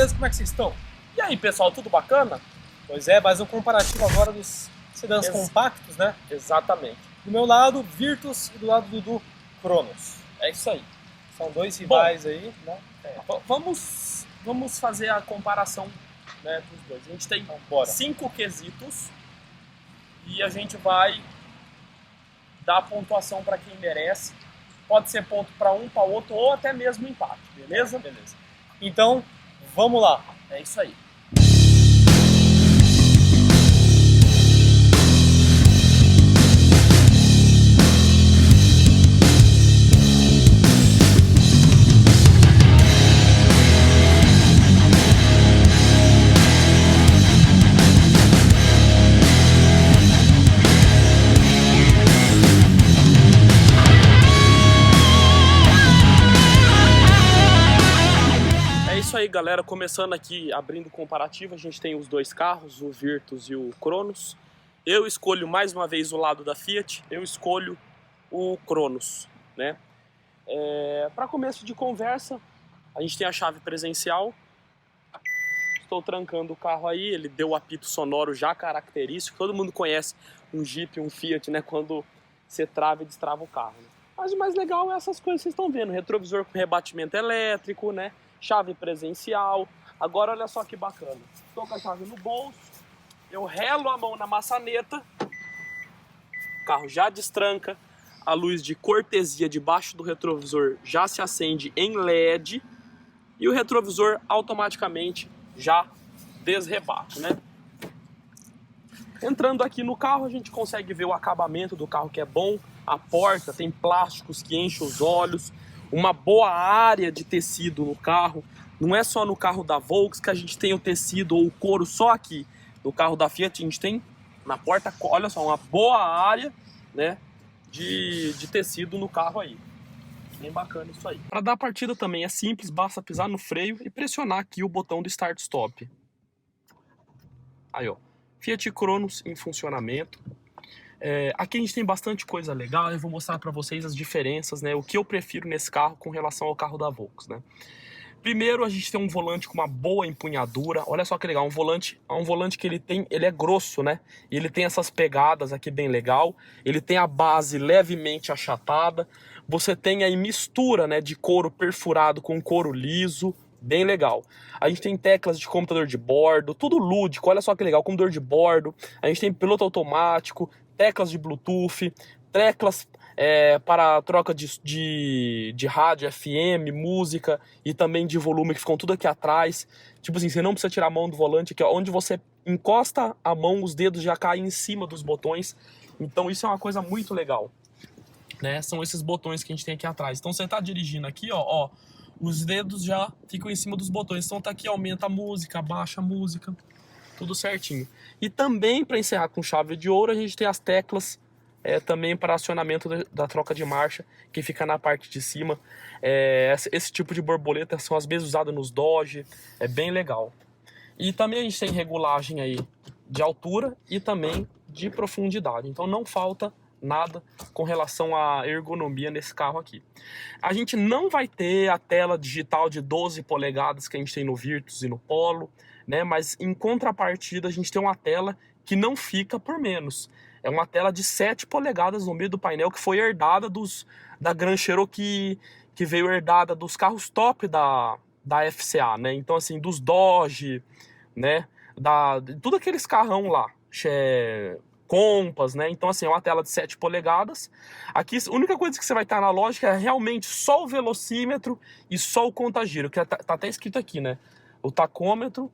beleza? Como é que vocês estão? E aí, pessoal, tudo bacana? Pois é, mais um comparativo agora dos sedãs compactos, né? Exatamente. Do meu lado, Virtus, e do lado do Dudu, Cronos. É isso aí. São dois rivais aí, né? Vamos fazer a comparação, né, dos dois. A gente tem Então, 5 quesitos e a gente vai dar a pontuação para quem merece. Pode ser ponto para um, para outro ou até mesmo empate, beleza? Beleza. Então, vamos lá. É isso aí. Isso aí, galera, começando aqui, abrindo comparativo, a gente tem os dois carros, o Virtus e o Cronos. Eu escolho mais uma vez o lado da Fiat, eu escolho o Cronos, né? Para começo de conversa, a gente tem a chave presencial. Estou trancando o carro aí, ele deu o apito sonoro já característico. Todo mundo conhece um Jeep, um Fiat, né? Quando você trava e destrava o carro, né? Mas o mais legal é essas coisas que vocês estão vendo, retrovisor com rebatimento elétrico, né? Chave presencial. Agora olha só que bacana. Estou com a chave no bolso, eu relo a mão na maçaneta, o carro já destranca, a luz de cortesia debaixo do retrovisor já se acende em LED e o retrovisor automaticamente já desrebate, né? Entrando aqui no carro, a gente consegue ver o acabamento do carro, que é bom. A porta tem plásticos que enchem os olhos, uma boa área de tecido no carro. Não é só no carro da Volks que a gente tem o tecido ou o couro só aqui. No carro da Fiat a gente tem na porta, olha só, uma boa área, né, de tecido no carro aí. Bem bacana isso aí. Para dar partida também é simples, basta pisar no freio e pressionar aqui o botão do Start Stop. Aí ó, Fiat Cronos em funcionamento. Aqui a gente tem bastante coisa legal, eu vou mostrar para vocês as diferenças, né, o que eu prefiro nesse carro com relação ao carro da Volks, né. Primeiro a gente tem um volante com uma boa empunhadura, olha só que legal, um volante que ele é grosso, né, e ele tem essas pegadas aqui bem legal, ele tem a base levemente achatada, você tem aí mistura, né, de couro perfurado com couro liso, bem legal. A gente tem teclas de computador de bordo, tudo lúdico, olha só que legal, computador de bordo, a gente tem piloto automático, teclas de Bluetooth, teclas para troca de rádio, FM, música e também de volume que ficam tudo aqui atrás. Tipo assim, você não precisa tirar a mão do volante, aqui, ó, onde você encosta a mão, os dedos já caem em cima dos botões. Então isso é uma coisa muito legal, né? São esses botões que a gente tem aqui atrás. Então você tá dirigindo aqui, ó, os dedos já ficam em cima dos botões. Então tá aqui, aumenta a música, abaixa a música, tudo certinho. E também, para encerrar com chave de ouro, a gente tem as teclas também para acionamento da troca de marcha, que fica na parte de cima. Esse tipo de borboleta são as mesmas usadas nos Dodge, é bem legal. E também a gente tem regulagem aí de altura e também de profundidade. Então não falta nada com relação à ergonomia nesse carro aqui. A gente não vai ter a tela digital de 12 polegadas que a gente tem no Virtus e no Polo, né? Mas em contrapartida a gente tem uma tela que não fica por menos. É uma tela de 7 polegadas no meio do painel que foi herdada da Grand Cherokee, que veio herdada dos carros top da FCA, né? Então assim, dos Dodge, né? Tudo aqueles carrão lá, Compass, né? Então assim, é uma tela de 7 polegadas. Aqui a única coisa que você vai estar na lógica é realmente só o velocímetro e só o contagiro, que tá até escrito aqui, né? O tacômetro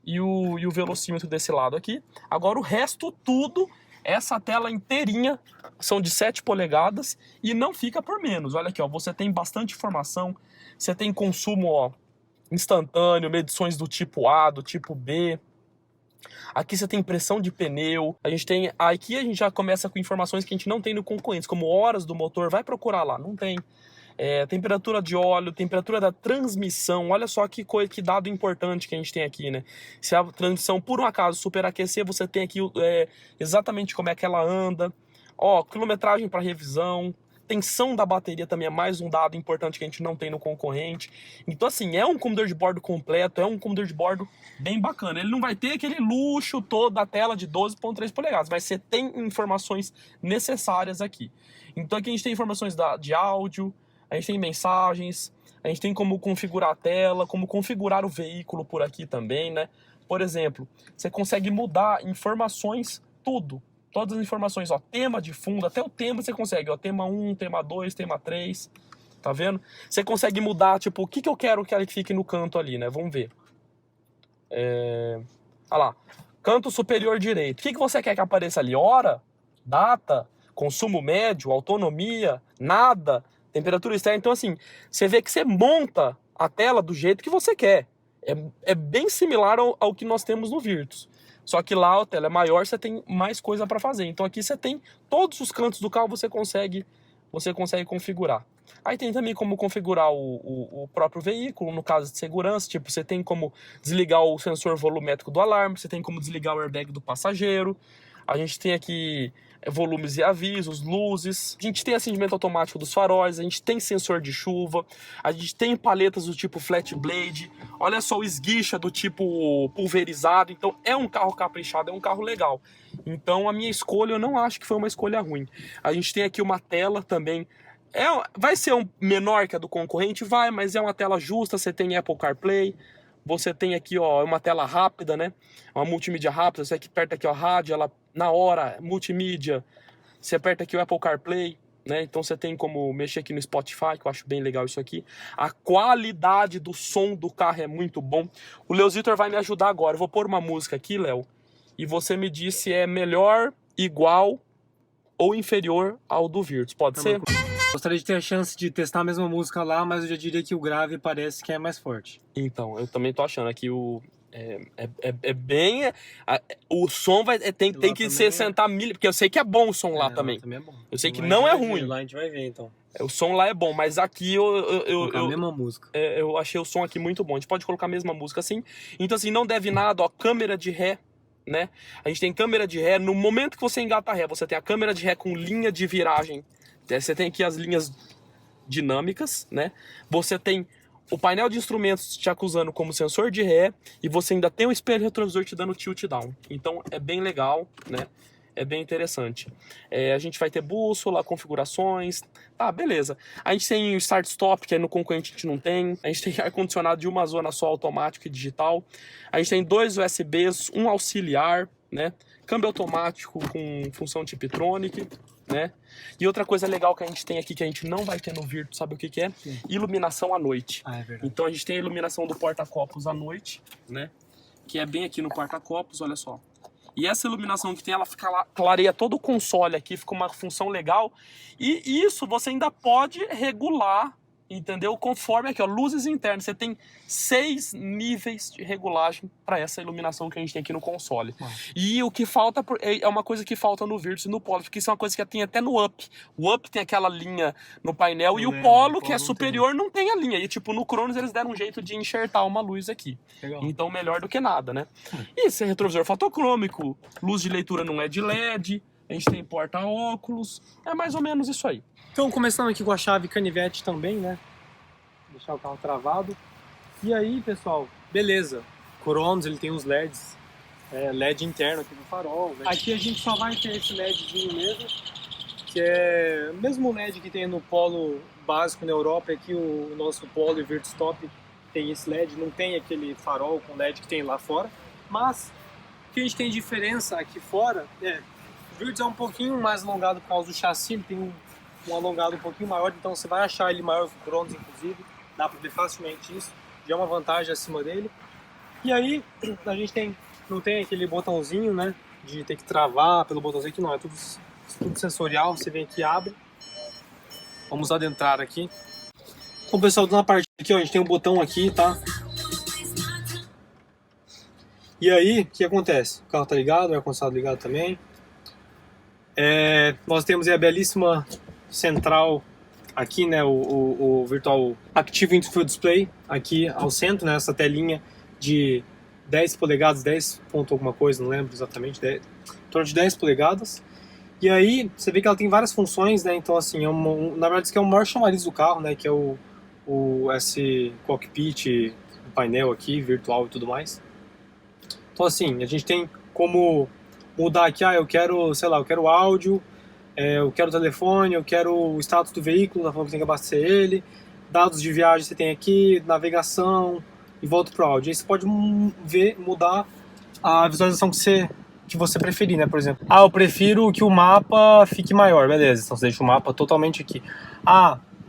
e o velocímetro desse lado aqui. Agora o resto tudo, essa tela inteirinha são de 7 polegadas e não fica por menos. Olha aqui, ó, você tem bastante informação, você tem consumo, ó, instantâneo, medições do tipo A, do tipo B. Aqui você tem pressão de pneu, aqui a gente já começa com informações que a gente não tem no concorrente, como horas do motor, vai procurar lá, não tem. Temperatura de óleo, temperatura da transmissão, olha só que dado importante que a gente tem aqui, né? Se a transmissão por um acaso superaquecer, você tem aqui exatamente como é que ela anda, ó, quilometragem para revisão, tensão da bateria também é mais um dado importante que a gente não tem no concorrente. Então, assim, é um computador de bordo completo, é um computador de bordo bem bacana. Ele não vai ter aquele luxo todo da tela de 12,3 polegadas, mas você tem informações necessárias aqui. Então, aqui a gente tem informações de áudio, a gente tem mensagens, a gente tem como configurar a tela, como configurar o veículo por aqui também, né? Por exemplo, você consegue mudar informações, tudo. Todas as informações, ó, tema de fundo, até o tema você consegue, ó, tema 1, tema 2, tema 3, tá vendo? Você consegue mudar, tipo, o que eu quero que ele fique no canto ali, né? Vamos ver. Olha lá, canto superior direito. O que você quer que apareça ali? Hora, data, consumo médio, autonomia, nada, temperatura externa. Então, assim, você vê que você monta a tela do jeito que você quer. É bem similar ao que nós temos no Virtus. Só que lá a tela é maior, você tem mais coisa para fazer. Então aqui você tem todos os cantos do carro, você consegue configurar. Aí tem também como configurar o próprio veículo, no caso de segurança. Tipo, você tem como desligar o sensor volumétrico do alarme, você tem como desligar o airbag do passageiro. A gente tem aqui volumes e avisos, luzes. A gente tem acendimento automático dos faróis, a gente tem sensor de chuva, a gente tem paletas do tipo flat blade. Olha só o esguicha do tipo pulverizado. Então é um carro caprichado, é um carro legal. Então a minha escolha, eu não acho que foi uma escolha ruim. A gente tem aqui uma tela também. Vai ser menor que a do concorrente? Vai, mas é uma tela justa, você tem Apple CarPlay. Você tem aqui, ó, uma tela rápida, né? Uma multimídia rápida. Você aperta aqui, ó, rádio, ela na hora, multimídia. Você aperta aqui o Apple CarPlay, né? Então você tem como mexer aqui no Spotify, que eu acho bem legal isso aqui. A qualidade do som do carro é muito bom. O Leozitor vai me ajudar agora. Eu vou pôr uma música aqui, Léo, e você me diz se é melhor, igual ou inferior ao do Virtus. Pode ser? Gostaria de ter a chance de testar a mesma música lá, mas eu já diria que o grave parece que é mais forte. Então, eu também tô achando aqui o som tem que ser sentar milho, porque eu sei que é bom o som lá também. Também é bom. Eu sei que não é ruim. Lá a gente vai ver, então. O som lá é bom, mas aqui a mesma música. Eu achei o som aqui muito bom. A gente pode colocar a mesma música assim. Então, assim, não deve nada, ó, câmera de ré, né? A gente tem câmera de ré. No momento que você engata a ré, você tem a câmera de ré com linha de viragem. Você tem aqui as linhas dinâmicas, né? Você tem o painel de instrumentos te acusando como sensor de ré e você ainda tem o espelho retrovisor te dando tilt down. Então é bem legal, né? É bem interessante. A gente vai ter bússola, configurações. Tá, beleza. A gente tem o start-stop, que no concorrente a gente não tem. A gente tem ar-condicionado de uma zona só, automático e digital. A gente tem 2 USBs, um auxiliar, né? Câmbio automático com função Tiptronic, né? E outra coisa legal que a gente tem aqui, que a gente não vai ter no Virtus, sabe o que é? Sim. Iluminação à noite. É verdade. Então a gente tem a iluminação do porta-copos à noite, né? Que é bem aqui no porta-copos, olha só. E essa iluminação que tem, ela clareia todo o console aqui, fica uma função legal. E isso você ainda pode regular, entendeu? Conforme aqui, ó, luzes internas. Você tem 6 níveis de regulagem para essa iluminação que a gente tem aqui no console. E o que falta é uma coisa que falta no Virtus e no Polo, porque isso é uma coisa que tem até no Up. O Up tem aquela linha no painel e o Polo, que é superior, não tem a linha. E tipo, no Cronos eles deram um jeito de enxertar uma luz aqui. Legal. Então melhor do que nada, né? E esse retrovisor fotocrômico, luz de leitura não é de LED, a gente tem porta-óculos, é mais ou menos isso aí. Então, começando aqui com a chave canivete também, né? Deixar o carro travado. E aí, pessoal, beleza. Cronos, ele tem os LEDs, LED interno aqui no farol. Né? Aqui a gente só vai ter esse LEDzinho mesmo, que é o mesmo LED que tem no Polo básico na Europa. Aqui o nosso Polo e Virtus Top tem esse LED, não tem aquele farol com LED que tem lá fora. Mas o que a gente tem de diferença aqui fora o Virtus é um pouquinho mais alongado por causa do chassi, ele tem um alongado um pouquinho maior, então você vai achar ele maior que o Cronos, inclusive, dá para ver facilmente isso, já é uma vantagem acima dele. E aí a gente não tem aquele botãozinho, né, de ter que travar pelo botãozinho, que não, é tudo sensorial, você vem aqui e abre. Vamos adentrar aqui. Então, pessoal, na parte aqui, ó, a gente tem um botão aqui, tá? E aí, o que acontece? O carro tá ligado, o ar-condicionado ligado também. Nós temos aí a belíssima central aqui, né, o Virtual Active Infofield Display aqui ao centro, né, essa telinha de 10 polegadas, 10 ponto alguma coisa, não lembro exatamente, em torno de 10 polegadas. E aí, você vê que ela tem várias funções, né? Então, assim, na verdade, isso aqui é o maior chamariz do carro, né? Que é esse cockpit, o painel aqui, virtual e tudo mais. Então, assim, a gente tem como mudar aqui, eu quero, sei lá, eu quero áudio, eu quero telefone, eu quero o status do veículo, da forma que tem que abastecer ele, dados de viagem você tem aqui, navegação, e volta pro áudio. Aí você pode mudar a visualização que você preferir, né? Por exemplo, eu prefiro que o mapa fique maior, beleza, então você deixa o mapa totalmente aqui.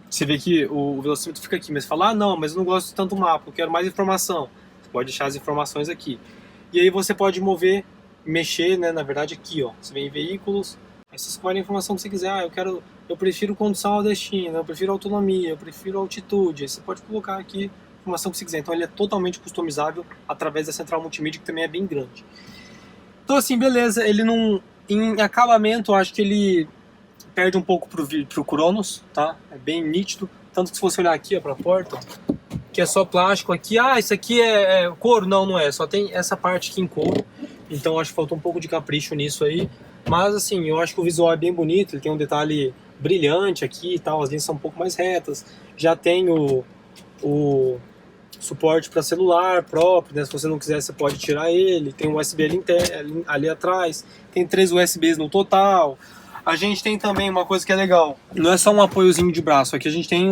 Você vê que o velocímetro fica aqui, mas você fala, não, mas eu não gosto tanto do mapa, eu quero mais informação. Você pode deixar as informações aqui. E aí você pode mexer, né, na verdade aqui, ó. Você vem em veículos, aí você escolhe a informação que você quiser. Eu prefiro condução ao destino, eu prefiro autonomia, eu prefiro altitude. Aí você pode colocar aqui a informação que você quiser. Então ele é totalmente customizável através da central multimídia, que também é bem grande. Então assim, beleza, ele não... Em acabamento, eu acho que ele perde um pouco pro Cronos, tá? É bem nítido. Tanto que se você olhar aqui, ó, pra porta, ó, que é só plástico aqui. Isso aqui é couro? Não é. Só tem essa parte aqui em couro. Então acho que faltou um pouco de capricho nisso aí. Mas assim, eu acho que o visual é bem bonito. Ele tem um detalhe brilhante aqui e tal. As linhas são um pouco mais retas. Já tem o suporte para celular próprio, né? Se você não quiser, você pode tirar ele. Tem um USB ali atrás. Tem 3 USBs no total. A gente tem também uma coisa que é legal. Não é só um apoiozinho de braço. Aqui a gente tem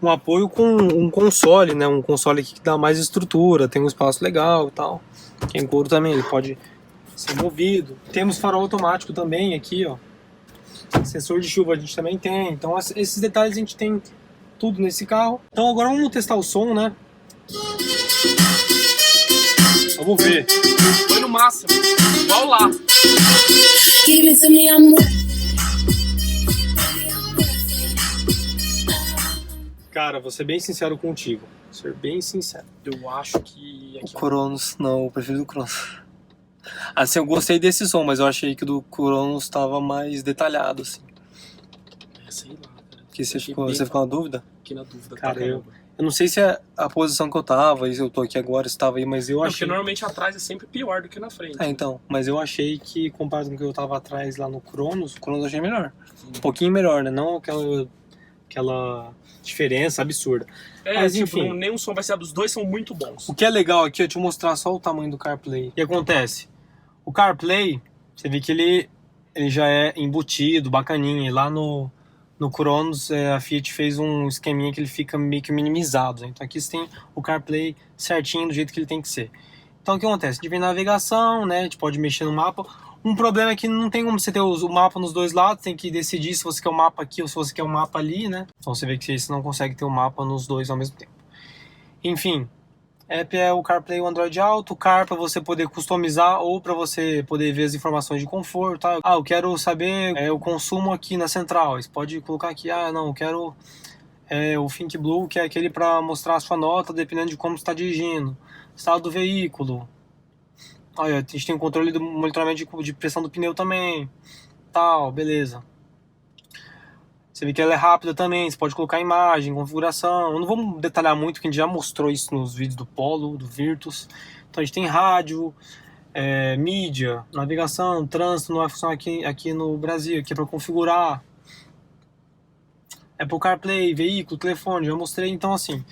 um apoio com um console, né? Um console aqui que dá mais estrutura, tem um espaço legal e tal. Quem couro também, ele pode ser movido. Temos farol automático também aqui, ó. Sensor de chuva a gente também tem. Então esses detalhes a gente tem tudo nesse carro. Então agora vamos testar o som, né? Vamos ver. Foi no máximo, igual lá. Give it to me, amor. Cara, vou ser bem sincero contigo. Ser bem sincero. Eu acho que... O Cronos, não, eu prefiro o Cronos. Assim, eu gostei desse som, mas eu achei que o do Cronos estava mais detalhado, assim. Sei lá, cara. Que você ficou na dúvida? Aqui na dúvida, cara, eu não sei se é a posição que eu tava, e se eu tô aqui agora, estava aí, mas eu achei... Porque normalmente atrás é sempre pior do que na frente. Então, mas eu achei que, comparado com o que eu tava atrás lá no Cronos, o Cronos eu achei melhor. Um pouquinho melhor, né? Não aquela diferença absurda. Mas enfim, nenhum som vai ser... Os dois são muito bons. O que é legal aqui é te mostrar só o tamanho do CarPlay. O que acontece? O CarPlay, você vê que ele já é embutido, bacaninho. E lá no Cronos, a Fiat fez um esqueminha que ele fica meio que minimizado, né? Então aqui você tem o CarPlay certinho, do jeito que ele tem que ser. Então o que acontece? A gente vem navegação, né? A gente pode mexer no mapa. Um problema é que não tem como você ter o mapa nos dois lados, tem que decidir se você quer o mapa aqui ou se você quer o mapa ali, né? Então você vê que você não consegue ter o mapa nos dois ao mesmo tempo. Enfim, app é o CarPlay, o Android Auto, o Car para você poder customizar ou para você poder ver as informações de conforto. Eu quero saber o consumo aqui na central. Você pode colocar aqui, não, eu quero o Think Blue, que é aquele para mostrar a sua nota dependendo de como você está dirigindo. Estado do veículo. Olha, a gente tem o controle do monitoramento de pressão do pneu também. Tal, beleza. Você vê que ela é rápida também, você pode colocar imagem, configuração. Eu não vou detalhar muito, porque a gente já mostrou isso nos vídeos do Polo, do Virtus. Então a gente tem rádio, mídia, navegação, trânsito, não vai funcionar aqui no Brasil, aqui é para configurar. Apple CarPlay, veículo, telefone, já mostrei. Então assim,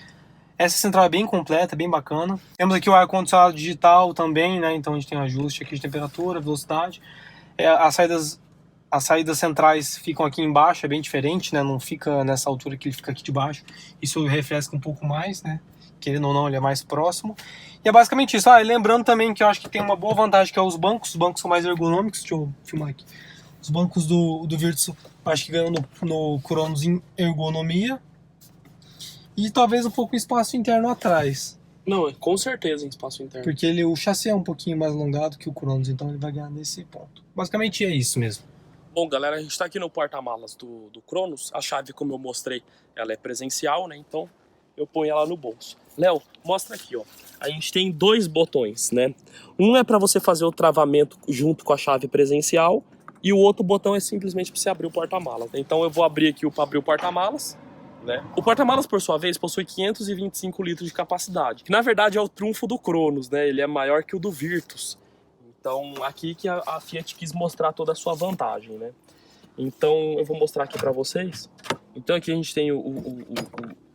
essa central é bem completa, bem bacana. Temos aqui o ar-condicionado digital também, né? Então a gente tem ajuste aqui de temperatura, velocidade. As saídas centrais ficam aqui embaixo, é bem diferente, né? Não fica nessa altura que ele fica aqui de baixo. Isso refresca um pouco mais, né? Querendo ou não, ele é mais próximo. E é basicamente isso. E lembrando também que eu acho que tem uma boa vantagem, que é os bancos. Os bancos são mais ergonômicos. Deixa eu filmar aqui. Os bancos do Virtus, acho que ganham no Cronos em ergonomia. E talvez um pouco em espaço interno atrás. Não, com certeza em espaço interno. Porque o chassi é um pouquinho mais alongado que o Cronos, então ele vai ganhar nesse ponto. Basicamente é isso mesmo. Bom, galera, a gente está aqui no porta-malas do Cronos. A chave, como eu mostrei, ela é presencial, né? Então eu ponho ela no bolso. Léo, mostra aqui, ó. A gente tem 2 botões, né? Um é para você fazer o travamento junto com a chave presencial e o outro botão é simplesmente para você abrir o porta-malas. Então eu vou abrir aqui para abrir o porta-malas. Né? O porta-malas, por sua vez, possui 525 litros de capacidade, que na verdade é o trunfo do Cronos, né? Ele é maior que o do Virtus. Então, aqui que a Fiat quis mostrar toda a sua vantagem, né? Então, eu vou mostrar aqui pra vocês. Então, aqui a gente tem o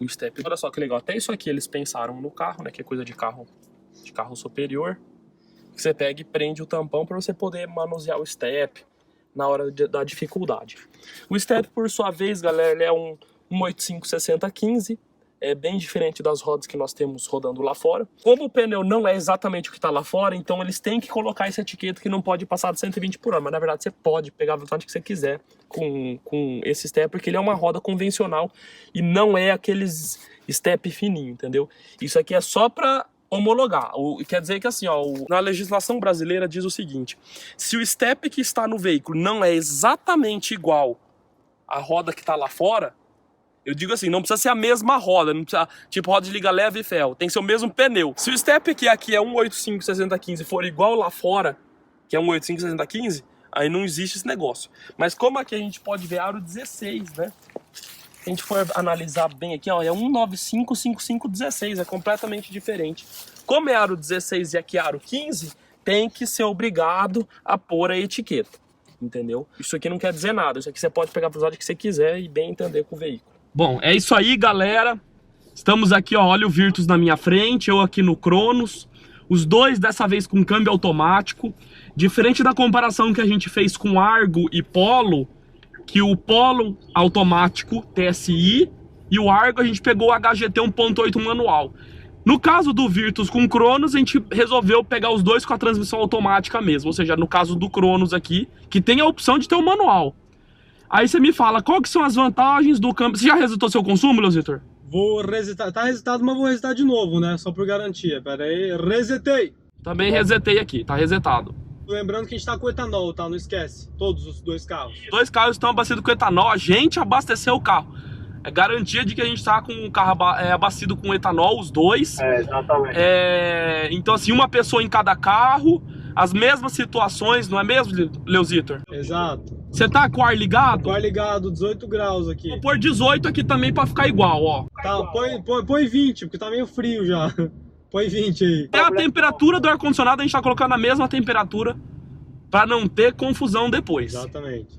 step. Olha só que legal. Até isso aqui eles pensaram no carro, né? Que é coisa de carro superior. Que você pega e prende o tampão para você poder manusear o step na hora da dificuldade. O step, por sua vez, galera, ele é um 185/60/15. É bem diferente das rodas que nós temos rodando lá fora. Como o pneu não é exatamente o que está lá fora, então eles têm que colocar essa etiqueta que não pode passar de 120 por hora. Mas na verdade você pode pegar a velocidade que você quiser com esse step, porque ele é uma roda convencional e não é aqueles step fininho, entendeu? Isso aqui é só para homologar. Quer dizer que assim, ó, na legislação brasileira diz o seguinte: se o step que está no veículo não é exatamente igual à roda que está lá fora, eu digo assim, não precisa ser a mesma roda, não precisa, tipo roda de liga leve e ferro, tem que ser o mesmo pneu. Se o step aqui é 185/60/15 for igual lá fora, que é 185/60/15, aí não existe esse negócio. Mas como aqui a gente pode ver aro 16, né? Se a gente for analisar bem aqui, ó, é 195/55/16, é completamente diferente. Como é aro 16 e aqui é aro 15, tem que ser obrigado a pôr a etiqueta, entendeu? Isso aqui não quer dizer nada, isso aqui você pode pegar a velocidade que você quiser e bem entender com o veículo. Bom, é isso aí, galera. Estamos aqui, ó, olha o Virtus na minha frente, eu aqui no Cronos. Os dois dessa vez com câmbio automático. Diferente da comparação que a gente fez com Argo e Polo, que o Polo automático TSI e o Argo a gente pegou o HGT 1.8 manual. No caso do Virtus com Cronos, a gente resolveu pegar os dois com a transmissão automática mesmo. Ou seja, no caso do Cronos aqui, que tem a opção de ter um manual. Aí você me fala, qual que são as vantagens do câmbio? Você já resetou seu consumo, Leozitor? Vou resetar. Tá resetado, mas vou resetar de novo, né? Só por garantia. Pera aí, resetei. Também resetei aqui, tá resetado. Lembrando que a gente tá com etanol, tá? Não esquece. Todos os dois carros. Os dois carros estão abastecidos com etanol, a gente abasteceu o carro. É garantia de que a gente tá com o carro abastecido com etanol, os dois. Exatamente. Então assim, uma pessoa em cada carro, as mesmas situações, não é mesmo, Leozitor? Exato. Você tá com o ar ligado? Com o ar ligado, 18 graus aqui. Vou pôr 18 aqui também pra ficar igual, ó. Tá, põe 20, porque tá meio frio já. Põe 20 aí. É a temperatura do ar-condicionado, a gente tá colocando a mesma temperatura pra não ter confusão depois. Exatamente.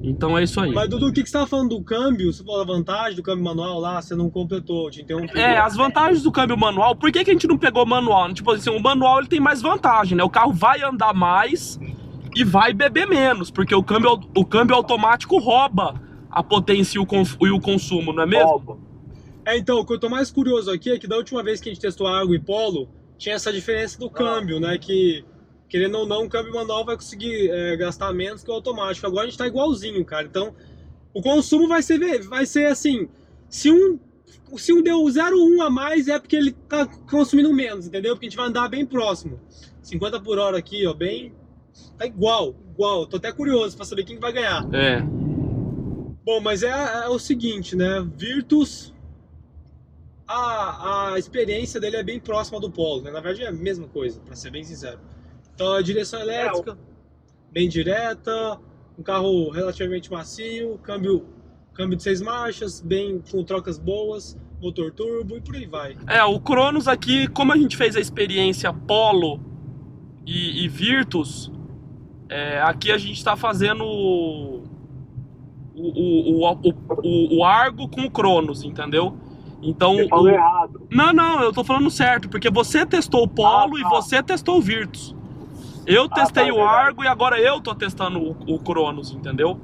Então é isso aí. Mas Dudu, o que você tava falando do câmbio? Você falou a vantagem do câmbio manual lá, você não completou, te interrompi. As vantagens do câmbio manual, por que a gente não pegou manual? Tipo assim, o manual ele tem mais vantagem, né? O carro vai andar mais e vai beber menos, porque o câmbio automático rouba a potência e o consumo, não é mesmo? Então, o que eu tô mais curioso aqui é que da última vez que a gente testou Argo e Polo, tinha essa diferença do câmbio, né? Que, querendo ou não, o câmbio manual vai conseguir gastar menos que o automático. Agora a gente tá igualzinho, cara. Então, o consumo vai ser assim, se um deu 0,1 a mais, é porque ele tá consumindo menos, entendeu? Porque a gente vai andar bem próximo. 50 por hora aqui, ó, bem... Tá igual. Tô até curioso pra saber quem vai ganhar. Bom, mas é o seguinte, né? Virtus, a experiência dele é bem próxima do Polo, né? Na verdade é a mesma coisa, pra ser bem sincero. Então a direção elétrica, bem direta, um carro relativamente macio, câmbio de 6 marchas, bem com trocas boas, motor turbo e por aí vai. O Cronos aqui, como a gente fez a experiência Polo e Virtus, aqui a gente tá fazendo o Argo com o Cronos, entendeu? Então, você falou errado. Não, eu tô falando certo, porque você testou o Polo e você testou o Virtus. Eu testei o Argo e agora eu tô testando o Cronos, entendeu?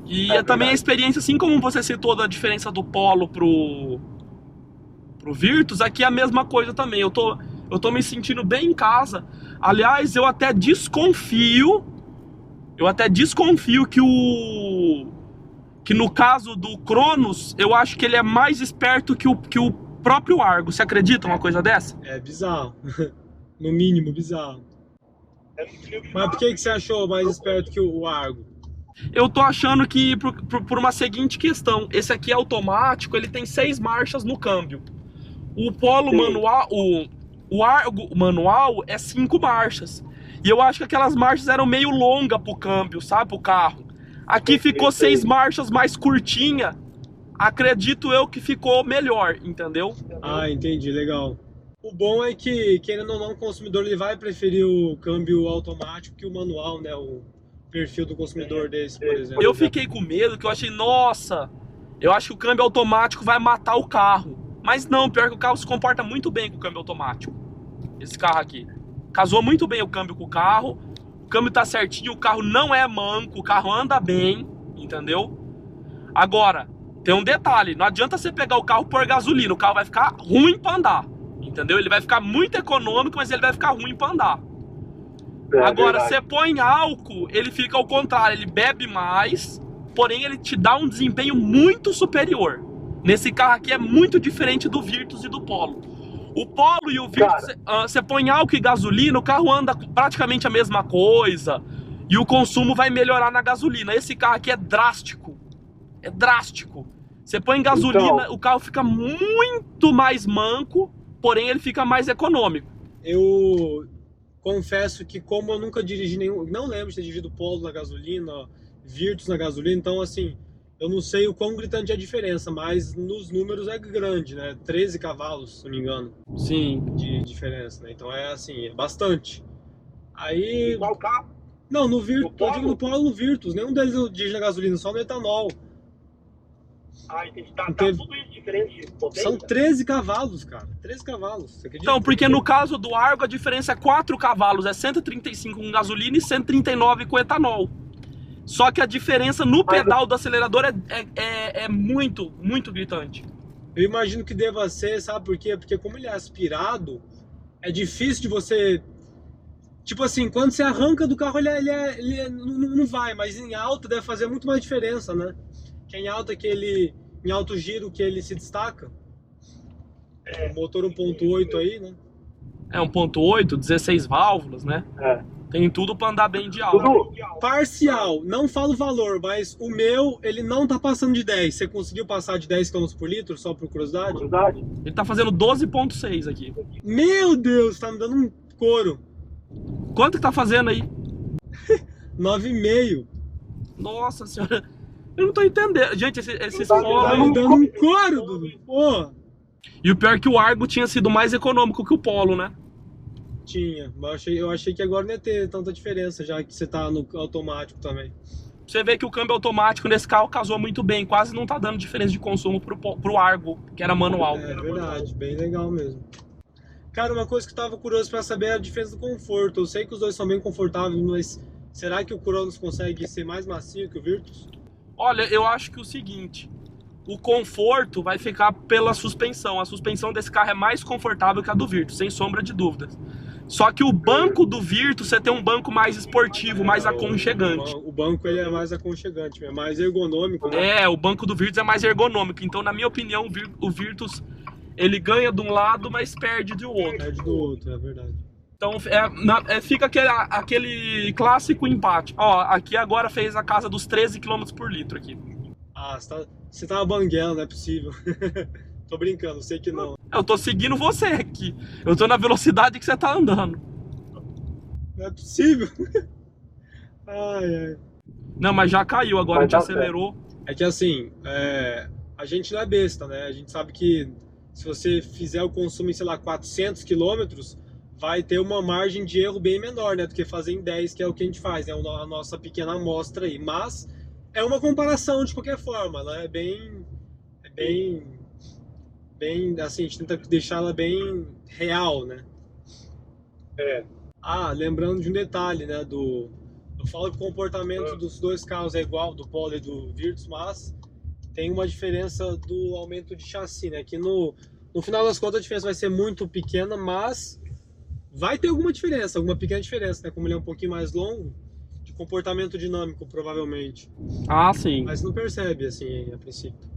E também a experiência, assim como você citou da diferença do Polo pro Virtus, aqui é a mesma coisa também. Eu tô me sentindo bem em casa. Aliás, eu até desconfio que no caso do Cronos, eu acho que ele é mais esperto que o próprio Argo. Você acredita uma coisa dessa? É bizarro. No mínimo, bizarro. Mas por que você achou mais esperto que o Argo? Eu tô achando que por uma seguinte questão. Esse aqui é automático, ele tem 6 marchas no câmbio. O Polo manual, o Argo manual é 5 marchas. E eu acho que aquelas marchas eram meio longas pro câmbio, sabe? Pro carro. Aqui ficou 6 marchas mais curtinha. Acredito eu que ficou melhor, entendeu? Ah, entendi, legal. O bom é que, querendo ou não, o consumidor ele vai preferir o câmbio automático que o manual, né? O perfil do consumidor desse, por exemplo. Eu fiquei com medo, que eu achei, nossa, eu acho que o câmbio automático vai matar o carro. Mas não, pior que o carro se comporta muito bem com o câmbio automático. Esse carro aqui. Casou muito bem o câmbio com o carro. O câmbio tá certinho, o carro não é manco, o carro anda bem, entendeu? Agora, tem um detalhe, não adianta você pegar o carro e pôr gasolina, o carro vai ficar ruim pra andar. Entendeu? Ele vai ficar muito econômico, mas ele vai ficar ruim pra andar. Agora, você põe álcool, ele fica ao contrário, ele bebe mais, porém ele te dá um desempenho muito superior. Nesse carro aqui é muito diferente do Virtus e do Polo. O Polo e o Virtus, você põe álcool e gasolina, o carro anda praticamente a mesma coisa e o consumo vai melhorar na gasolina. Esse carro aqui é drástico. É drástico. Você põe gasolina, então, o carro fica muito mais manco, porém ele fica mais econômico. Eu confesso que como eu nunca dirigi nenhum, não lembro de ter dirigido Polo na gasolina, Virtus na gasolina, então assim, eu não sei o quão gritante é a diferença, mas nos números é grande, né? 13 cavalos, se não me engano. Sim. De diferença, né? Então é assim, é bastante. Aí... Qual carro? Não, no Virtus, eu digo no Polo e no Virtus, nenhum deles eu dirijo na gasolina, só no etanol. Ah, entendi. Tá tudo isso diferente de potência? São 13 cavalos, cara. 13 cavalos. Você acredita? Então, porque no caso do Argo a diferença é 4 cavalos, é 135 com gasolina e 139 com etanol. Só que a diferença no pedal do acelerador é muito, muito gritante. Eu imagino que deva ser, sabe por quê? Porque como ele é aspirado, é difícil de você... Tipo assim, quando você arranca do carro, ele não vai, mas em alta deve fazer muito mais diferença, né? Que em alta em alto giro que ele se destaca. O motor 1.8 aí, né? É 1.8, 16 válvulas, né? Tem tudo pra andar bem de alta. Parcial, não falo o valor, mas o meu, ele não tá passando de 10. Você conseguiu passar de 10 km por litro, só por curiosidade? Ele tá fazendo 12.6 aqui. Meu Deus, tá me dando um couro. Quanto que tá fazendo aí? 9,5. Nossa senhora, eu não tô entendendo. Gente, esse Tá Polo... me dando um couro, Dudu. Pô. E o pior é que o Argo tinha sido mais econômico que o Polo, né? Tinha, mas eu achei que agora não ia ter tanta diferença, já que você tá no automático também. Você vê que o câmbio automático nesse carro casou muito bem, quase não tá dando diferença de consumo pro Argo, que era manual. É verdade, bem legal mesmo. Cara, uma coisa que eu tava curioso pra saber é a diferença do conforto. Eu sei que os dois são bem confortáveis, mas será que o Cronos consegue ser mais macio que o Virtus? Olha, eu acho que o seguinte, o conforto vai ficar pela suspensão. A suspensão desse carro é mais confortável que a do Virtus, sem sombra de dúvidas. Só que o banco do Virtus, você tem um banco mais esportivo, mais aconchegante. O banco ele é mais aconchegante, é mais ergonômico, né? É, o banco do Virtus é mais ergonômico. Então, na minha opinião, o Virtus, ele ganha de um lado, mas perde de outro. Perde do outro, é verdade. Então, fica aquele clássico empate. Ó, aqui agora fez a casa dos 13 km por litro aqui. Ah, você tá banguela, não é possível. Tô brincando, sei que não. Eu tô seguindo você aqui. Eu tô na velocidade que você tá andando. Não é possível. Ai, ai. Não, mas já caiu, agora a gente acelerou. É que assim, a gente não é besta, né? A gente sabe que se você fizer o consumo em, sei lá, 400 km, vai ter uma margem de erro bem menor, né? Do que fazer em 10, que é o que a gente faz, né? A nossa pequena amostra aí. Mas é uma comparação de qualquer forma, né? É bem, assim, a gente tenta deixar ela bem real, né? Ah, lembrando de um detalhe, né? Eu falo que o comportamento dos dois carros é igual, do Polo e do Virtus, mas tem uma diferença do aumento de chassi, né? Que no final das contas a diferença vai ser muito pequena, mas vai ter alguma diferença, alguma pequena diferença, né? Como ele é um pouquinho mais longo, de comportamento dinâmico, provavelmente. Ah, sim. Mas não percebe, assim, a princípio.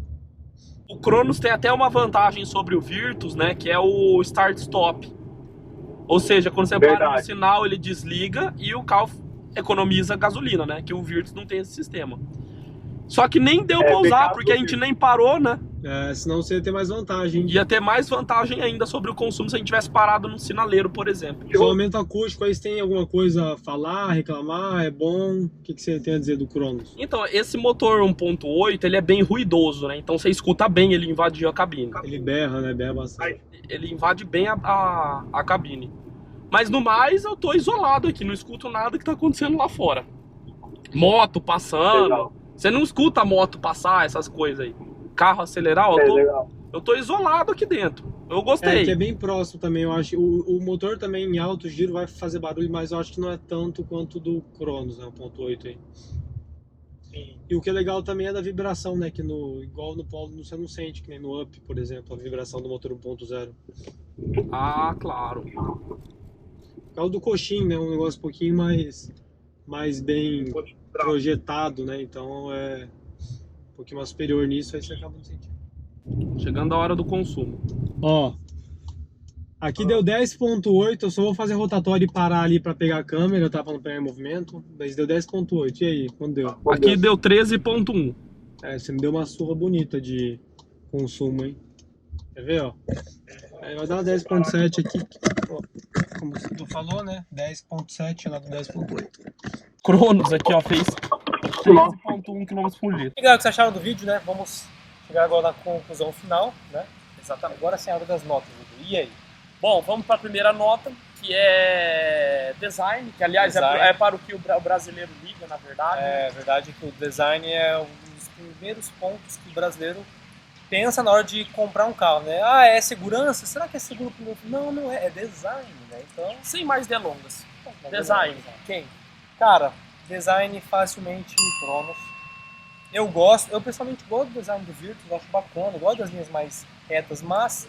O Cronos tem até uma vantagem sobre o Virtus, né? Que é o start-stop. Ou seja, quando você para no sinal, ele desliga e o carro economiza gasolina, né? Que o Virtus não tem esse sistema. Só que nem deu pra usar, porque a gente nem parou, né? Senão você ia ter mais vantagem. Ia ter mais vantagem ainda sobre o consumo se a gente tivesse parado num sinaleiro, por exemplo. Isolamento acústico, aí você tem alguma coisa a falar, reclamar, é bom? O que você tem a dizer do Cronos? Então, esse motor 1.8, ele é bem ruidoso, né? Então você escuta bem ele invadir a cabine. Ele berra, né? Berra bastante. Ele invade bem a cabine. Mas no mais, eu tô isolado aqui, não escuto nada que tá acontecendo lá fora. Moto passando. Legal. Você não escuta a moto passar, essas coisas aí. Carro acelerar, Legal. eu tô isolado aqui dentro. Eu gostei. Que é bem próximo também, eu acho. O motor também em alto giro vai fazer barulho, mas eu acho que não é tanto quanto do Cronos, né? 1.8 aí. Sim. E o que é legal também é da vibração, né? Que igual no Polo você não sente, que nem no Up, por exemplo, a vibração do motor 1.0. Ah, claro. Por causa do coxim, né? Um negócio um pouquinho mais bem projetado, né? Então é um pouquinho mais superior nisso, aí você acaba não sentindo. Chegando a hora do consumo. Ó, aqui deu 10.8, eu só vou fazer rotatório e parar ali pra pegar a câmera, tá? Pra não pegar em movimento, mas deu 10.8, e aí, quanto deu? Aqui deu 13.1. Você me deu uma surra bonita de consumo, hein? Quer ver, ó? Aí vai dar 10.7 aqui, ó, como tu falou, né? 10.7 lá do 10.8. Cronos aqui, ó, fez 13.1 km por litro. E galera, o que vocês acharam do vídeo, né? Vamos chegar agora na conclusão final, né? Exatamente. Agora sim a hora das notas, Edu. E aí? Bom, vamos para a primeira nota, que é design, que aliás Design. é para o que o brasileiro liga, na verdade. É verdade que o design é um dos primeiros pontos que o brasileiro pensa na hora de comprar um carro, né? Ah, é segurança? Será que é seguro pro meu filho? Não, não é. É design, né? Então, Sem mais delongas. é Design. Quem? Cara, design facilmente Cronos. Eu pessoalmente gosto do design do Virtus, eu acho bacana, eu gosto das linhas mais retas, mas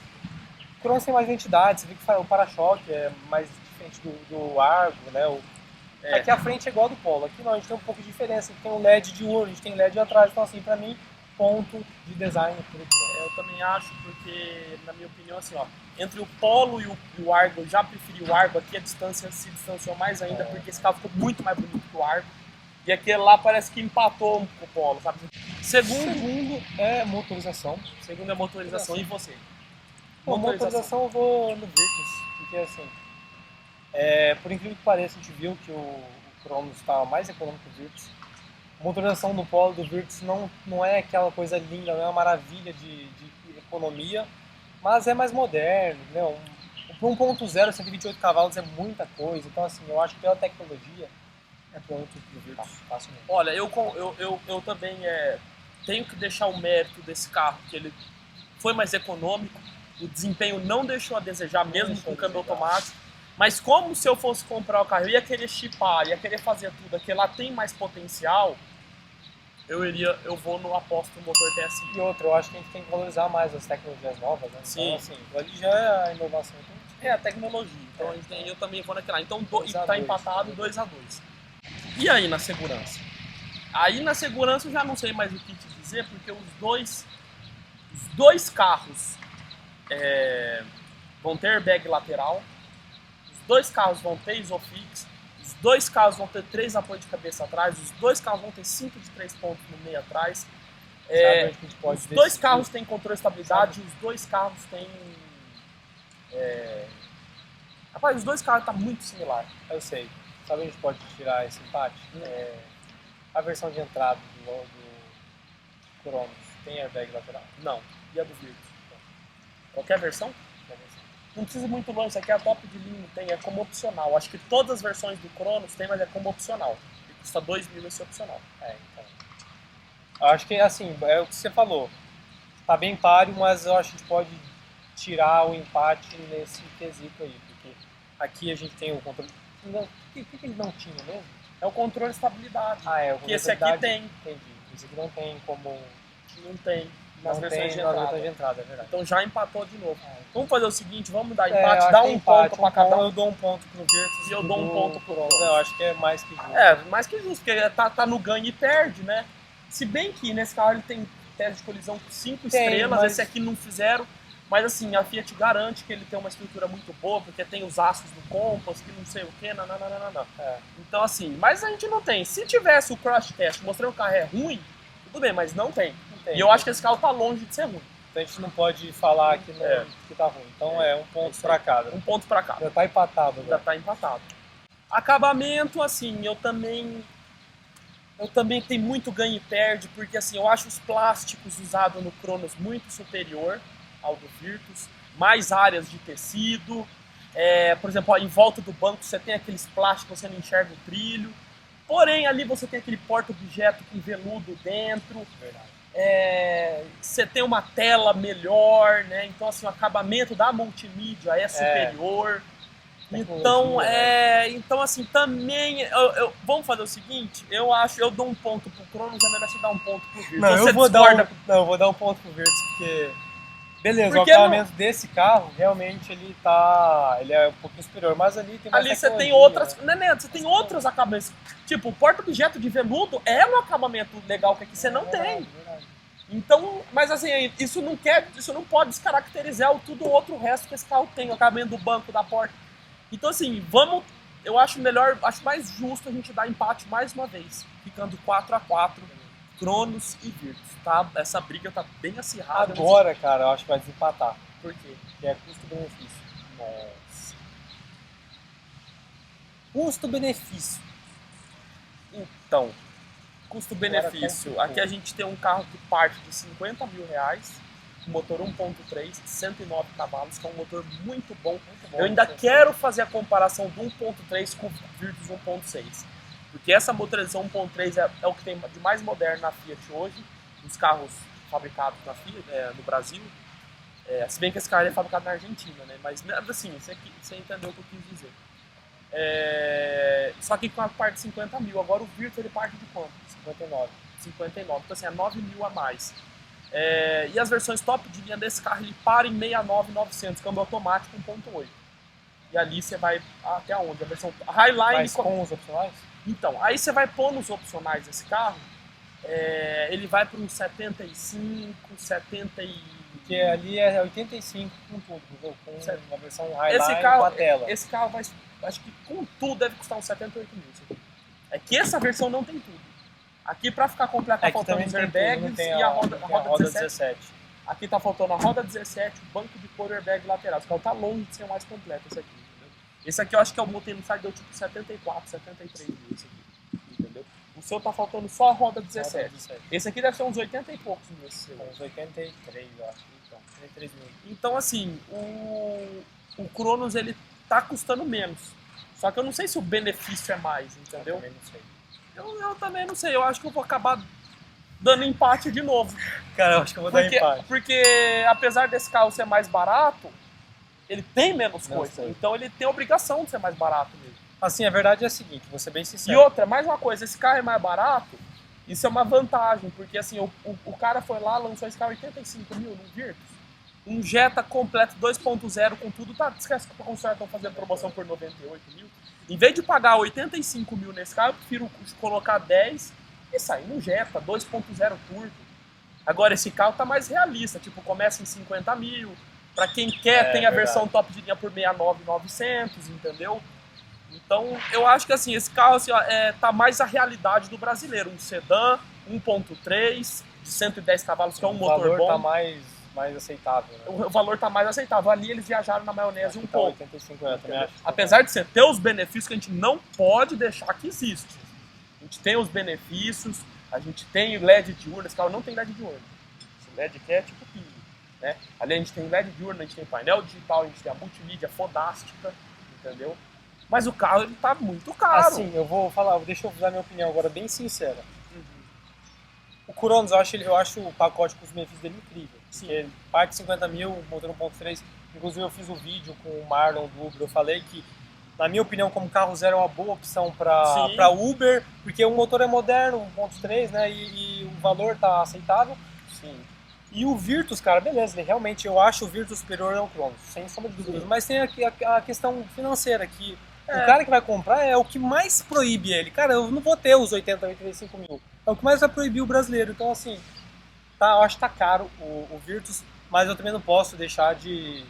o Cronos tem mais identidade, você vê que o para-choque é mais diferente do Argo, né? Aqui a frente é igual ao do Polo, aqui não, a gente tem um pouco de diferença, aqui tem um LED de ouro, a gente tem LED atrás, então assim, pra mim, ponto de design pro Cronos. Eu também acho, porque, na minha opinião, assim, ó, entre o Polo e o Argo, eu já preferi o Argo, aqui a distância se distanciou mais ainda, porque esse carro ficou muito mais bonito que o Argo. E aquele lá parece que empatou com o Polo, sabe? Segundo é motorização. Segundo é motorização. E você? Motorização eu vou no Virtus, porque assim, por incrível que pareça, a gente viu que o Cronos estava mais econômico que o Virtus. A motorização do Polo do Virtus não é aquela coisa linda, não é uma maravilha de economia, mas é mais moderno, né? Para 1.0, 128 cavalos é muita coisa, então assim, eu acho que pela tecnologia é ponto pro Virtus facilmente. Olha, eu também tenho que deixar o mérito desse carro, que ele foi mais econômico, o desempenho não deixou a desejar, mesmo com câmbio automático, mas como se eu fosse comprar o carro, eu ia querer chipar, ia querer fazer tudo, aquele lá tem mais potencial, eu vou no aposto no motor TSI. E outra, eu acho que a gente tem que valorizar mais as tecnologias novas, né? Sim. Então, assim, ali já é a inovação. Então, É a tecnologia, então eu também vou naquela. Então Dois a tá dois. empatado 2-2. E aí na segurança? Aí na segurança eu já não sei mais o que te dizer, porque os dois carros vão ter airbag lateral, os dois carros vão ter Isofix, os dois carros vão ter 3 apoios de cabeça atrás, os dois carros vão ter 5 de 3 pontos no meio atrás. sabe onde a gente pode Os dois decidir? carros têm controle de estabilidade, os dois carros têm... Rapaz, os dois carros tá muito similar. Eu sei. Sabe onde a gente pode tirar esse empate? A versão de entrada do Cronos tem airbag lateral? Não, e a do Virtus? Qualquer versão? Não precisa ir muito longe, isso aqui é a top de linha, é como opcional. Acho que todas as versões do Cronos tem, mas é como opcional. E custa 2.000 esse opcional. Então. Eu acho que, assim, é o que você falou. Tá bem páreo, mas eu acho que a gente pode tirar o empate nesse quesito aí. Porque aqui a gente tem o controle... O que ele não tinha mesmo? É o controle de estabilidade. O controle que esse aqui tem. Entendi. Esse aqui não tem como... Não tem nas Não versões tem de nas entrada. versões de entrada, é verdade. Então já empatou de novo. Então. Vamos fazer o seguinte, vamos dar eu empate, acho dá que um empate, ponto pra cada um. Eu dou um ponto pro Virtus E eu dou um ponto pro Cronos. Eu acho que é mais que justo. Mais que justo, porque tá no ganho e perde, né? Se bem que nesse carro ele tem teste de colisão com 5 estrelas, mas- esse aqui não fizeram. Mas assim, a Fiat garante que ele tem uma estrutura muito boa, porque tem os aços do Compass, que não sei o que, não. Então assim, mas a gente não tem. Se tivesse o crash test mostrando que o carro é ruim, tudo bem, mas não tem. Não tem. E eu acho que esse carro tá longe de ser ruim. Então a gente não pode falar que, que tá ruim. Então é um ponto pra cada. Um ponto pra cada. Já tá empatado. Já tá empatado. Acabamento, assim, eu também tenho muito ganho e perde, porque assim, eu acho os plásticos usados no Cronos muito superior ao do Virtus, mais áreas de tecido, por exemplo, ó, em volta do banco você tem aqueles plásticos, você não enxerga o trilho, porém ali você tem aquele porta-objeto com veludo dentro, você tem uma tela melhor, né? Então assim, o acabamento da multimídia é superior. Então assim, também vamos fazer o seguinte, eu dou um ponto pro Cronos, é melhor você dar um ponto pro Virtus. Não, eu vou dar um ponto pro Virtus, porque beleza, o acabamento desse carro realmente ele é um pouquinho superior, mas ali tem mais você tem outras, né? Você tem outros acabamentos, tipo, o porta-objeto de veludo é um acabamento legal que aqui você não tem. Verdade. Então, mas assim, isso não pode descaracterizar todo o outro resto que esse carro tem, o acabamento do banco, da porta. Então assim, eu acho mais justo a gente dar empate mais uma vez, ficando 4-4, Cronos e Virtus, tá? Essa briga tá bem acirrada. Agora, cara, eu acho que vai desempatar. Por quê? Porque é custo-benefício. Nossa. Custo-benefício. Então, custo-benefício. Aqui a gente tem um carro que parte de R$50 mil, um motor 1.3, 109 cavalos, que é um motor muito bom. Eu ainda quero fazer a comparação do 1.3 com o Virtus 1.6. Porque essa motorização 1.3 é o que tem de mais moderno na Fiat hoje, nos carros fabricados na Fiat, no Brasil. Se bem que esse carro é fabricado na Argentina, né? Mas assim, você entendeu o que eu quis dizer. Só que com a parte de 50 mil. Agora o Virtus ele parte de quanto? 59. Então assim, é 9 mil a mais. E as versões top de linha desse carro, ele para em 69.900, câmbio automático 1.8. E ali você vai até onde? A versão Highline... Mas com os opcionais? Então, aí você vai pôr nos opcionais desse carro, ele vai para uns 75, 70 e... Porque ali é 85 com tudo, entendeu? Com uma versão Highline com a tela. Esse carro vai, acho que com tudo deve custar uns 78 mil. É que essa versão não tem tudo. Aqui para ficar completo tá faltando os airbags e a roda 17. Aqui tá faltando a roda 17, o banco de couro e airbag lateral. Esse carro tá longe de ser o mais completo, esse aqui, entendeu? Esse aqui eu acho que eu botei no site, deu tipo 74, 73 mil, esse aqui, entendeu? O seu tá faltando só a roda 17. Esse aqui deve ser uns 80 e poucos mil, esse seu. Uns 83, eu acho. Então, 83 mil. Então assim, o Cronos ele tá custando menos. Só que eu não sei se o benefício é mais, entendeu? Eu também não sei. Eu também não sei, eu acho que eu vou acabar dando empate de novo. Cara, eu acho que eu vou dar empate. Porque apesar desse carro ser mais barato, ele tem menos coisa. Então ele tem a obrigação de ser mais barato mesmo. Assim, a verdade é a seguinte, vou ser bem sincero. E outra, mais uma coisa, esse carro é mais barato, isso é uma vantagem, porque assim, o cara foi lá, lançou esse carro 85 mil no Virtus, um Jetta completo 2.0 com tudo, esquece que a concessionária estão fazendo promoção por 98 mil. Em vez de pagar 85 mil nesse carro, eu prefiro colocar 10 e sair no Jetta 2.0 turbo. Agora esse carro tá mais realista, tipo, começa em 50 mil, pra quem quer tem a versão top de linha por 69.900, entendeu? Então eu acho que assim, esse carro assim, tá mais a realidade do brasileiro, um sedã 1.3 de 110 cavalos, que é um motor bom. O valor tá mais aceitável, né? O valor tá mais aceitável. Ali eles viajaram na maionese um pouco. 85, eu também acho. Apesar de você ter os benefícios que a gente não pode deixar que existem. A gente tem os benefícios, a gente tem LED diurno, esse carro não tem LED diurno. Esse LED aqui é tipo pinho, né? Ali a gente tem LED diurno, a gente tem painel digital, a gente tem a multimídia fodástica, entendeu? Mas o carro ele tá muito caro. Assim, deixa eu dar minha opinião agora bem sincera. O Cronos, eu acho o pacote com os benefícios dele incrível. Sim. Ele parte de 50 mil, motor 1.3. Inclusive eu fiz um vídeo com o Marlon do Uber, eu falei que, na minha opinião, como carro zero é uma boa opção para Uber, porque o motor é moderno, 1.3, né, e o valor tá aceitável. Sim. E o Virtus, cara, beleza, realmente eu acho o Virtus superior ao Cronos, sem sombra de dúvidas. Mas tem a questão financeira, que o cara que vai comprar é o que mais proíbe ele. Cara, eu não vou ter os 80, 85 mil. É o que mais vai proibir o brasileiro. Então, assim, eu acho que tá caro o Virtus, mas eu também não posso deixar de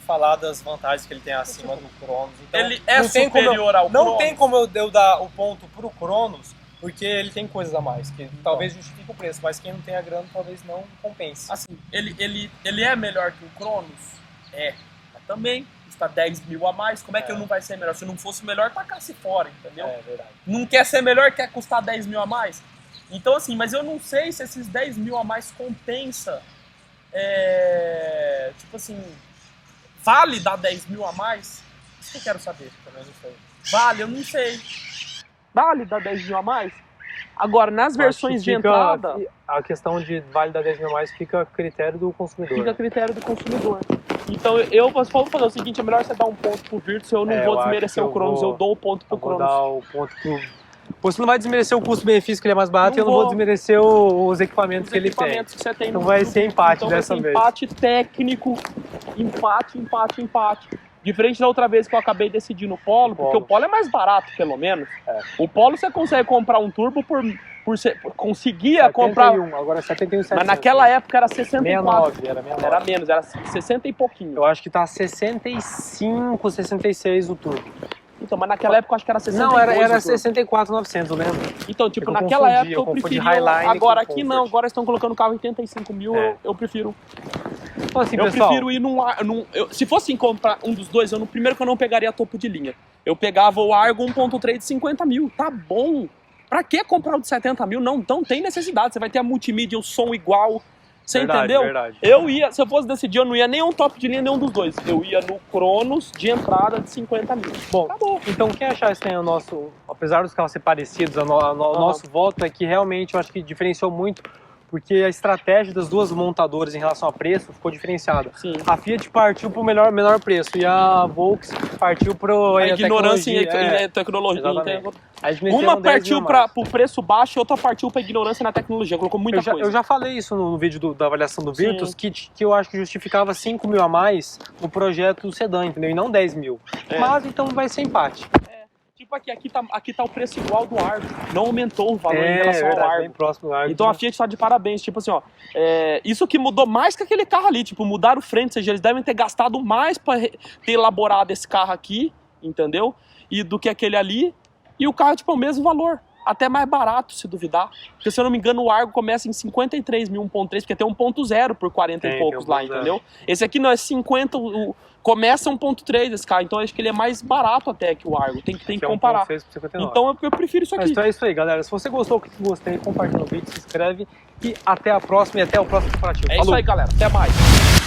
falar das vantagens que ele tem acima do Cronos. Então, ele é superior ao Cronos. Não tem como eu dar o ponto pro Cronos, Porque ele tem coisas a mais, que talvez justifique o preço, mas quem não tem a grana talvez não compense. Assim, ele é melhor que o Cronos? É, mas também custa 10 mil a mais. Como é que ele não vai ser melhor? Se não fosse melhor, tacasse fora, entendeu? É verdade. Não quer ser melhor, quer custar 10 mil a mais? Então assim, mas eu não sei se esses 10 mil a mais compensa. Tipo assim, vale dar 10 mil a mais? Isso que eu quero saber. Também não sei. Vale, eu não sei. Vale dar 10 mil a mais? Agora, nas versões de entrada... A questão de vale dar 10 mil a mais fica a critério do consumidor. Fica a critério do consumidor. Então, eu vou fazer o seguinte, é melhor você dar um ponto pro Virtus, eu não vou desmerecer o Cronos, eu dou o ponto pro Cronos. Vou dar o ponto pro... Você não vai desmerecer o custo-benefício, que ele é mais barato, Não e eu não vou desmerecer os equipamentos que ele tem. Que você tem Então no vai ser empate então dessa vai ser vez. Empate técnico, empate. Diferente da outra vez que eu acabei decidindo o Polo, porque o Polo é mais barato, pelo menos. O Polo você consegue comprar um turbo conseguia 71, comprar... agora é 71,700. Mas naquela época era 64. 69, era 69. Era menos, era 60 e pouquinho. Eu acho que tá 65, 66 o turbo. Então, mas naquela época eu acho que era 62. Não, era 64,900, eu lembro. Então, tipo, Eu naquela confundi, época eu eu confundi preferia... Highline Agora com aqui Comfort. não, agora estão colocando o carro 85 mil, eu prefiro... Então, assim, Eu pessoal, prefiro ir se fosse comprar um dos dois, primeiro que eu não pegaria topo de linha. Eu pegava o Argo 1.3 de 50 mil, tá bom. Pra que comprar o de 70 mil? Não tem necessidade, você vai ter a multimídia, o som igual, você entendeu? Verdade. Eu ia, se eu fosse decidir, eu não ia nem um top de linha, nenhum dos dois. Eu ia no Cronos de entrada de 50 mil. Bom, acabou. Então quem achar estranho o nosso, apesar dos carros ser parecidos, o nosso voto é que realmente eu acho que diferenciou muito, porque a estratégia das duas montadoras em relação a preço ficou diferenciada. Sim. A Fiat partiu para o menor preço e a Volks partiu para a ignorância em tecnologia. Uma partiu para o preço baixo e outra partiu para ignorância na tecnologia. Colocou muita coisa. Eu já falei isso no vídeo da avaliação do Virtus, que eu acho que justificava 5 mil a mais no projeto sedã, entendeu? E não 10 mil. Mas então vai ser empate. Tipo aqui tá o preço igual do Argo. Não aumentou o valor em relação ao Argo. Bem próximo do Argo. Então a Fiat tá de parabéns. Tipo assim, ó. Isso que mudou mais que aquele carro ali. Tipo, mudaram o frente. Ou seja, eles devem ter gastado mais para ter elaborado esse carro aqui, entendeu? E do que aquele ali. E o carro, tipo, é o mesmo valor. Até mais barato, se duvidar. Porque, se eu não me engano, o Argo começa em 53 mil 1.3, porque tem 1.0 por 40 e poucos lá, entendeu? Esse aqui não é 50, começa 1.3 esse carro, então eu acho que ele é mais barato até que o Argo. Tem que comparar. Então eu prefiro isso aqui. Então é isso aí, galera. Se você gostou, gostei, compartilha o vídeo, se inscreve e até a próxima e até o próximo comparativo. É isso aí, galera. Até mais.